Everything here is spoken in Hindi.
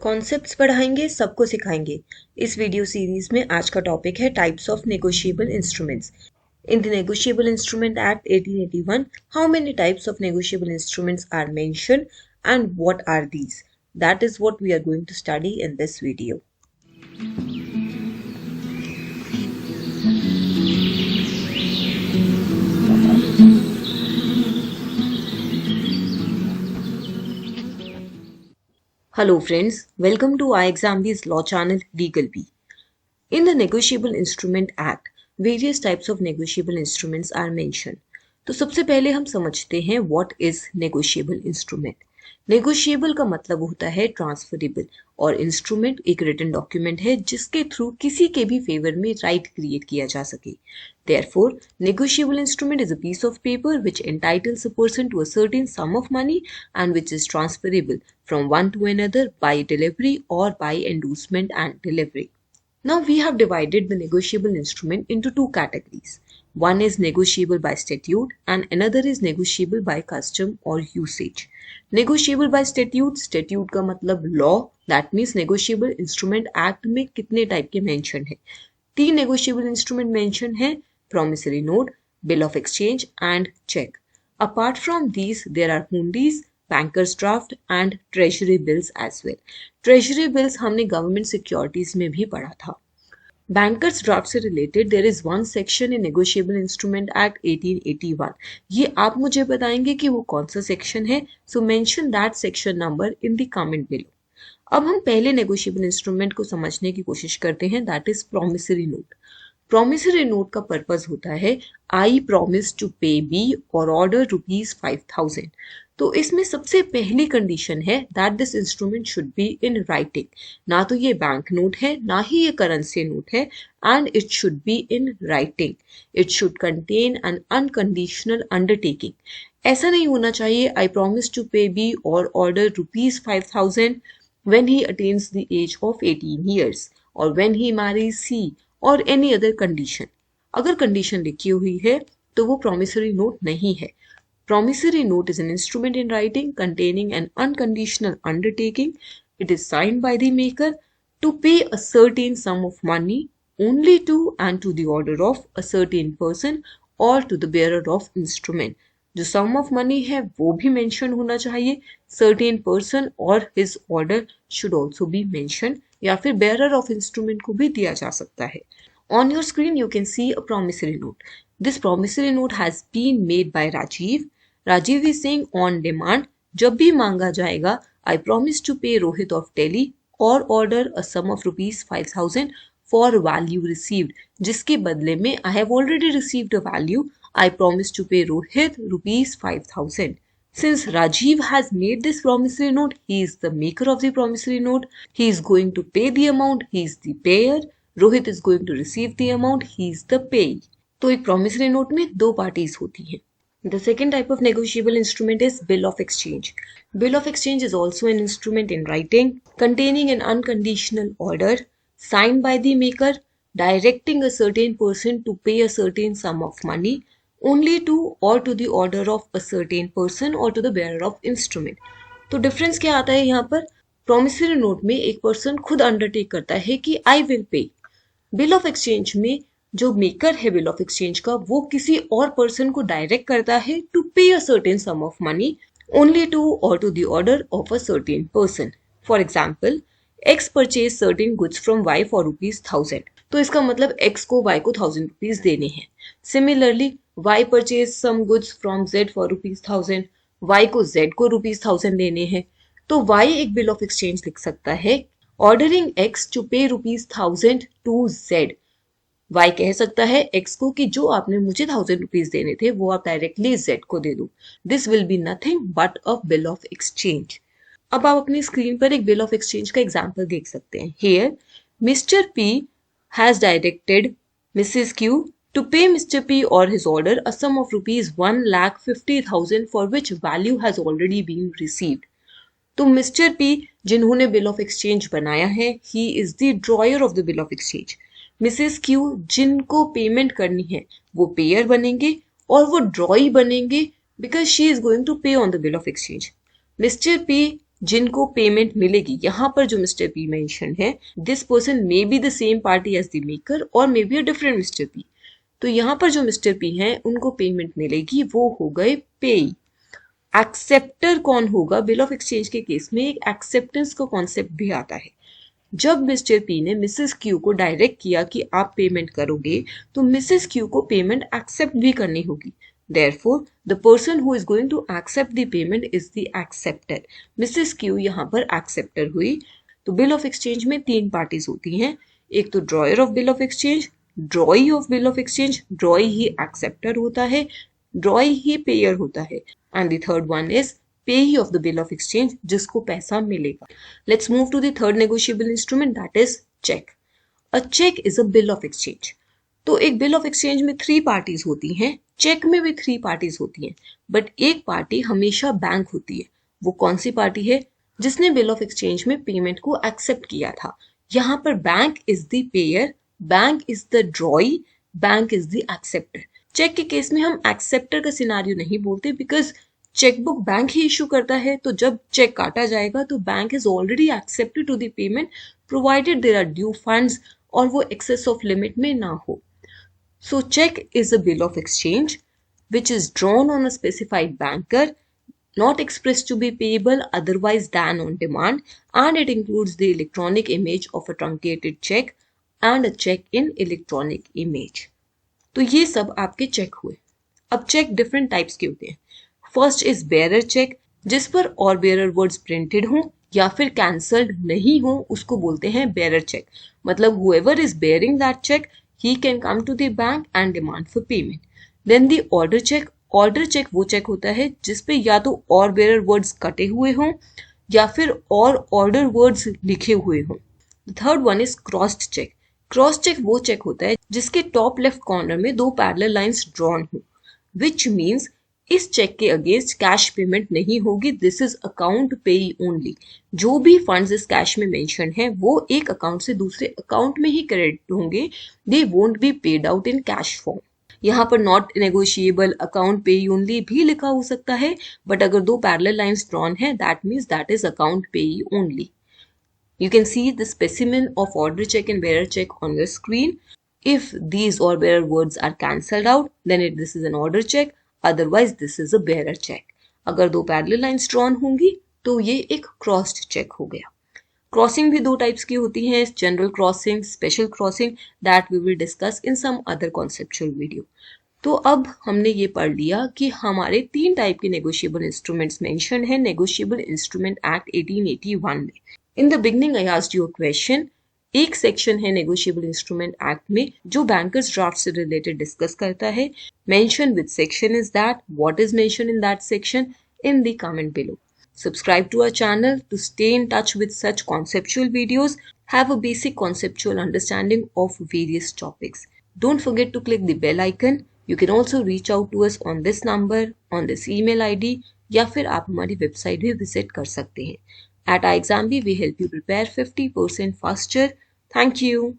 कॉन्सेप्ट्स पढ़ाएंगे, सबको सिखाएंगे। इस वीडियो सीरीज में आज का टॉपिक है types of negotiable instruments. In the Negotiable Instrument Act 1881, how many types of negotiable instruments are mentioned and what are these? That is what we are going to study in this video. Hello friends, welcome to iExamB's Law Channel Legal B. In the Negotiable Instrument Act, various types of negotiable instruments are mentioned. तो सबसे पहले हम समझते हैं what is negotiable instrument. Negotiable का मतलब होता है ट्रांसफरेबल और इंस्ट्रूमेंट एक रिटन डॉक्यूमेंट है जिसके थ्रू किसी के भी फेवर में राइट क्रिएट किया जा सके. Therefore, negotiable instrument is a piece of paper which entitles a person to a certain sum of money and which is transferable from one to another by delivery or by endorsement and delivery. Now we have divided the negotiable instrument into two categories. One is negotiable by statute and another is negotiable by custom or usage. Negotiable by statute, statute का मतलब law, that means negotiable instrument act में कितने टाइप के मेंशन है. 3 negotiable instrument mention है, promissory note, bill of exchange and check. Apart from these, there are hundies, bankers draft and treasury bills as well. Treasury bills हमने गवर्नमेंट सिक्योरिटीज में भी पढ़ा था. बैंकर्स ड्राफ्ट से related there is one section in negotiable instrument act 1881. ये आप मुझे बताएंगे कि वो कौन सा सेक्शन है. So mention that section number in the comment below. अब हम पहले नेगोशिएबल इंस्ट्रूमेंट को समझने की कोशिश करते हैं, that is promissory note. Promissory note का पर्पस होता है आई प्रॉमिस टू पे बी और ऑर्डर ₹5,000. तो इसमें सबसे पहली कंडीशन है that this instrument should be in writing. ना तो ये बैंक नोट है ना ही ये करेंसी नोट है, and it should be in writing. It should contain N unconditional undertaking. ऐसा नहीं होना चाहिए आई प्रॉमिस टू पे बी और order ₹5,000 when he attains the age of 18 years or when he marries C or any other condition. अगर कंडीशन लिखी हुई है तो वो प्रॉमिसरी नोट नहीं है. Promissory note is an instrument in writing containing an unconditional undertaking. It is signed by the maker to pay a certain sum of money only to and to the order of a certain person or to the bearer of instrument. जो sum of money है वो भी mention होना चाहिए. Certain person और his order should also be mentioned. या फिर bearer of instrument को भी दिया जा सकता है. On your screen you can see a promissory note. This promissory note has been made by Rajiv. Rajiv is saying on demand, जब भी मांगा जाएगा I promise to pay Rohit of Delhi or order a sum of ₹5,000 for value received. जिसके बदले में I have already received a value. I promise to pay Rohit ₹5,000. Since Rajiv has made this promissory note, he is the maker of the promissory note. He is going to pay the amount. He is the payer. Rohit is going to receive the amount. He is the payee. तो एक promissory note में दो parties होती हैं. The second type of negotiable instrument is bill of exchange. Bill of exchange is also an instrument in writing containing an unconditional order signed by the maker directing a certain person to pay a certain sum of money only to or to the order of a certain person or to the bearer of instrument. तो डिफरेंस क्या आता है यहाँ पर? प्रॉमिसरी नोट में एक पर्सन खुद अंडरटेक करता है कि I will pay. Bill of exchange में जो मेकर है बिल ऑफ एक्सचेंज का वो किसी और पर्सन को डायरेक्ट करता है to pay a certain sum of money only to or to the order of a certain person. For example, X purchase certain goods from Y for ₹1,000. तो इसका मतलब एक्स को वाई को ₹1,000 देने हैं. Similarly, Y purchase some goods from Z for ₹1,000. Y को जेड को ₹1,000 देने हैं. तो वाई एक बिल ऑफ एक्सचेंज लिख सकता है ऑर्डरिंग एक्स टू पे ₹1,000 टू जेड. वाई कह सकता है एक्स को कि जो आपने मुझे ₹1,000 देने थे वो आप डायरेक्टली जेड को दे दो. This will be nothing but a bill of exchange. अब आप अपनी स्क्रीन पर एक बिल ऑफ एक्सचेंज का एग्जांपल देख सकते हैं. Here Mr P has directed Mrs Q to pay Mr P और his order a sum of ₹1,50,000 for which value has already been received. तो मिस्टर पी जिन्होंने बिल ऑफ एक्सचेंज बनाया है, he is the drawer of the bill of exchange. Mrs Q जिनको पेमेंट करनी है वो पेयर बनेंगे और वो ड्रॉई बनेंगे because she is going to pay on the bill of exchange. Mister P जिनको पेमेंट मिलेगी, यहाँ पर जो मिस्टर पी मेंशन है, this person may be the same party as the maker और may be a different Mister P. तो यहाँ पर जो मिस्टर पी हैं उनको पेमेंट मिलेगी, वो हो गए पेई। एक्सेप्टर कौन होगा? बिल ऑफ एक्सचेंज के केस में एक एक्सेप्टेंस का कॉन्सेप्ट भी आता है। जब मिस्टर पी ने मिसेस क्यू को डायरेक्ट किया कि आप पेमेंट करोगे, तो मिसेस क्यू को पेमेंट एक्सेप्ट भी करनी होगी। Therefore, the person who is going to accept the payment is the acceptor. Mrs Q यहाँ पर एक्सेप्टर हुई। तो बिल ऑफ एक्सचेंज में तीन पार्टीज होती हैं, एक तो drawer of bill of exchange, drawee of bill of exchange, drawee ही एक्सेप्टर होता है, ड्रॉई ही पेयर होता है, and the third one is payee of the bill of exchange, जिसको पैसा मिलेगा। Let's move to the third negotiable instrument, that is cheque. A cheque is a bill of exchange. तो एक बिल ऑफ एक्सचेंज में थ्री पार्टीज होती हैं, चेक में भी थ्री पार्टीज होती हैं, बट एक पार्टी हमेशा बैंक होती है। वो कौन सी पार्टी है? जिसने बिल ऑफ एक्सचेंज में पेमेंट को एक्सेप्ट किया था। यहाँ पर bank is the payer, bank is the drawee, bank is the acceptor. Cheque के केस में हम एक्सेप्टर का सिनारियो नहीं बोलते, बिकॉज चेकबुक बैंक ही इशू करता है, तो जब चेक काटा जाएगा तो bank is already accepted to the payment, provided there are due funds और वो एक्सेस ऑफ लिमिट में ना हो। So check is a bill of exchange which is drawn on a specified banker, not expressed to be payable otherwise than on demand, and it includes the electronic image of a truncated check and a check in electronic image. तो ये सब आपके चेक हुए। अब चेक डिफरेंट टाइप्स के होते हैं। फर्स्ट इज बेयरर चेक, जिस पर और बेयरर वर्ड्स प्रिंटेड हों या फिर कैंसल्ड नहीं हो, उसको बोलते हैं बेयरर चेक। मतलब whoever is bearing that cheque, he can come to the bank and demand for payment. Then the order check. Order check वो चेक होता है जिसपे या तो और बेयरर वर्ड्स कटे हुए हों या फिर और ऑर्डर वर्ड्स लिखे हुए हों। Third one is crossed cheque. Cross cheque वो चेक होता है जिसके टॉप लेफ्ट कॉर्नर में दो पैरेलल लाइंस ड्रॉन हो, विच मीन्स इस चेक के अगेंस्ट कैश पेमेंट नहीं होगी, दिस इज अकाउंट पेई ओनली। जो भी फंड्स इस कैश में मेंशन है वो एक अकाउंट से दूसरे अकाउंट में ही क्रेडिट होंगे, they won't be paid out in cash form. यहाँ पर नॉट नेगोशिएबल अकाउंट पेई ओनली भी लिखा हो सकता है, बट अगर दो पैरेलल लाइंस ड्रॉन है that means that is account पेई only. You can see the specimen of order check and bearer check on your screen. If these or bearer words are cancelled out, then this is an order check. Otherwise, this is a bearer check. अगर दो पैरेलल लाइंस ड्रॉन होंगी तो ये एक क्रॉस्ड चेक हो गया। क्रॉसिंग भी दो टाइप्स की होती है, general crossing, special crossing, that we will discuss in some other conceptual video. तो अब हमने ये पढ़ लिया कि हमारे तीन टाइप के नेगोशिएबल इंस्ट्रूमेंट्स मेंशन है नेगोशिएबल इंस्ट्रूमेंट एक्ट 1881 में। In the beginning I asked you a question. एक सेक्शन है नेगोशिएबल इंस्ट्रूमेंट एक्ट में जो बैंकर्स ड्राफ्ट से रिलेटेड डिस्कस करता है। Mention with section is that, what is mention in that section, in the comment below. Subscribe to our channel to stay in touch with such conceptual videos. Have a basic conceptual understanding of various topics. Don't forget to click the bell icon. You can also reach out to us on this number, on this email ID, या फिर आप हमारी वेबसाइट भी विजिट कर सकते हैं। At iExamBee, we help you prepare 50% faster. Thank you.